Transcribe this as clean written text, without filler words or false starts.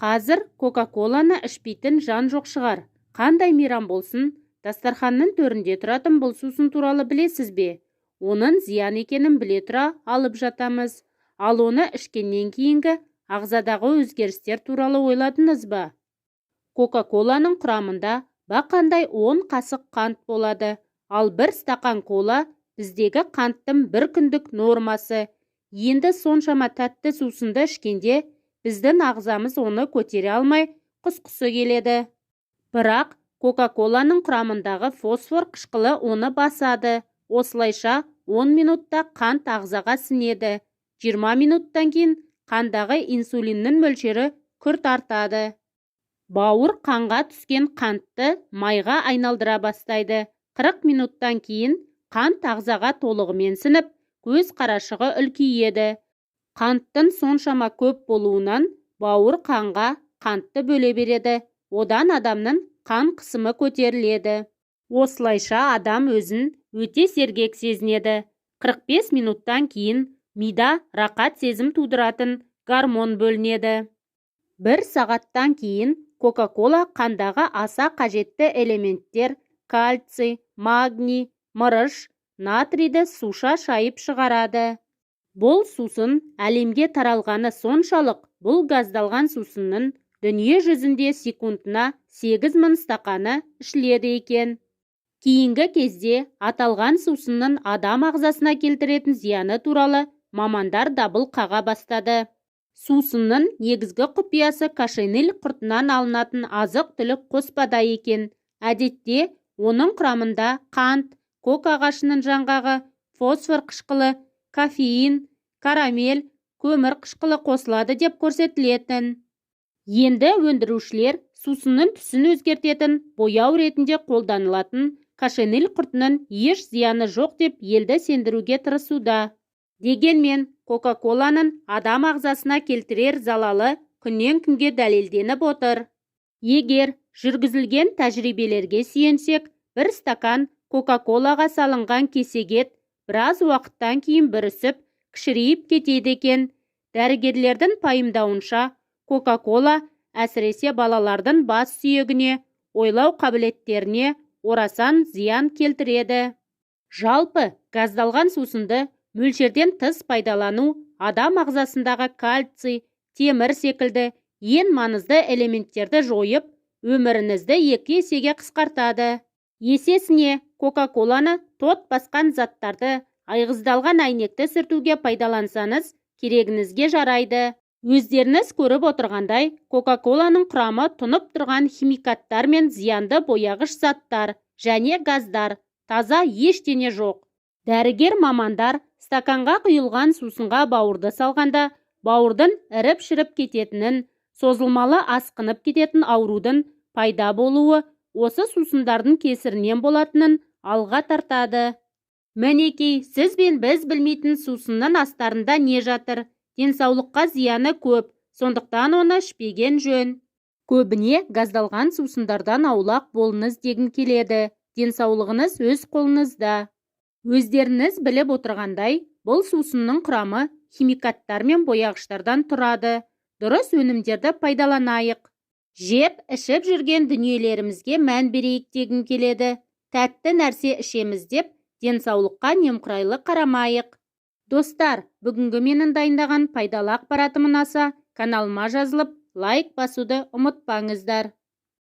Қазір Кока-коланы ішпейтін жан жоқ шығар. Қандай мейрам болсын, дастарханның төрінде тұратын бұл сусын туралы білесіз бе? Оның зиян екенін біле тұра алып жатамыз. Ал оны ішкеннен кейінгі ағзадағы өзгерістер туралы ойладыңыз ба? Кока-коланың құрамында бақандай 10 қасық қант болады. Ал бір стақан кола біздегі қанттың бір күндік нормасы. Енді соншама тәтті сусынды ішкенде біздің ағзамыз оны көтере алмай құсқысы келеді. Бірақ Кока-коланың құрамындағы фосфор қышқылы оны басады. Осылайша 10 минутта қант ағзаға сіңеді. 20 минуттан кейін қандағы инсулиннің мөлшері күрт артады. Бауыр қанға түскен қантты майға айналдыра бастайды. 40 минуттан кейін қант ағзаға толығымен сіңіп, көз қарашығы үлкейеді. Қанттың соншама көп болуынан бауыр қанға қантты бөле береді. Одан адамның қан қысымы көтеріледі. Осылайша адам өзін өте сергек сезінеді. 45 минуттан кейін мида рақат сезім тудыратын гормон бөлінеді. 1 сағаттан кейін Кока-кола қандағы аса қажетті элементтер кальций, магний, мырыш, натрийді суша шайып шығарады. Бұл сусын әлемге таралғаны соншалық, бұл газдалған сусынның дүние жүзінде секундына 8000 стақаны ішіледі екен. Кейінгі кезде аталған сусынның адам ағзасына келтіретін зияны туралы мамандар дабыл қаға бастады. Сусынның негізгі құпиясы кошениль құртынан алынатын азық-түлік қоспада екен. Әдетте оның құрамында қант, кок ағашының жаңғағы, фосфор қышқылы, кофеин, карамель, көмір қышқылы қосылады деп көрсетілетін. Енді өндірушілер сусынның түсін өзгертетін бояу ретінде қолданылатын кошениль құртының еш зияны жоқ деп елді сендіруге тырысуда. Дегенмен, Кока-коланың адам ағзасына келтірер залалы күннен күнге дәлелденіп отыр. Егер жүргізілген тәжірибелерге сүйенсек, бір стакан Кока-колаға салынған кесегет біраз уақыттан кейін бүрісіп, кішірейіп кетеді екен. Дәрігерлердің пайымдауынша, Кока-кола әсіресе балалардың бас сүйегіне, ойлау қабілеттеріне орасан зиян келтіреді. Жалпы, газдалған сусынды мөлшерден тыс пайдалану адам ағзасындағы кальций, темір секілді ең маңызды элементтерді жойып, өміріңізді 2 есеге қысқартады. Есесіне, Кока-коланы тот басқан заттарды айғыздалған әйнекті сүртуге пайдалансаңыз, керегіңізге жарайды. Өздеріңіз көріп отырғандай, Кока-коланың құрамы тұнып тұрған химикаттар мен зиянды бояғыш заттар және газдар. Таза ештеңе жоқ. Дәрігер мамандар стаканға құйылған сусынға бауырды салғанда, бауырдың іріп-шіріп кететінін, созылмалы асқынып кететін аурудың пайда болуы осы сусындардың кесірінен болатынын алға тартады. Мінекей, сіз бен біз білмейтін сусынның астарында не жатыр? Денсаулыққа зияны көп, сондықтан оны ішпеген жөн. Көбіне газдалған сусындардан аулақ болыңыз дегім келеді. Денсаулығыңыз өз қолыңызда. Өздеріңіз біліп отырғандай, бұл сусынның құрамы химикаттар мен бояғыштардан тұрады. Дұрыс өнімдерді пайдаланайық. Жеп, ішіп жүрген дүниелерімізге мән берейік дегім келеді. Тәтті нәрсе ішеміз деп, денсаулыққа немқұрайлы қарамайық. Достар, бүгінгі менің дайындаған пайдалы ақпаратым ұнаса, каналыма жазылып, лайк басуды ұмытпаңыздар.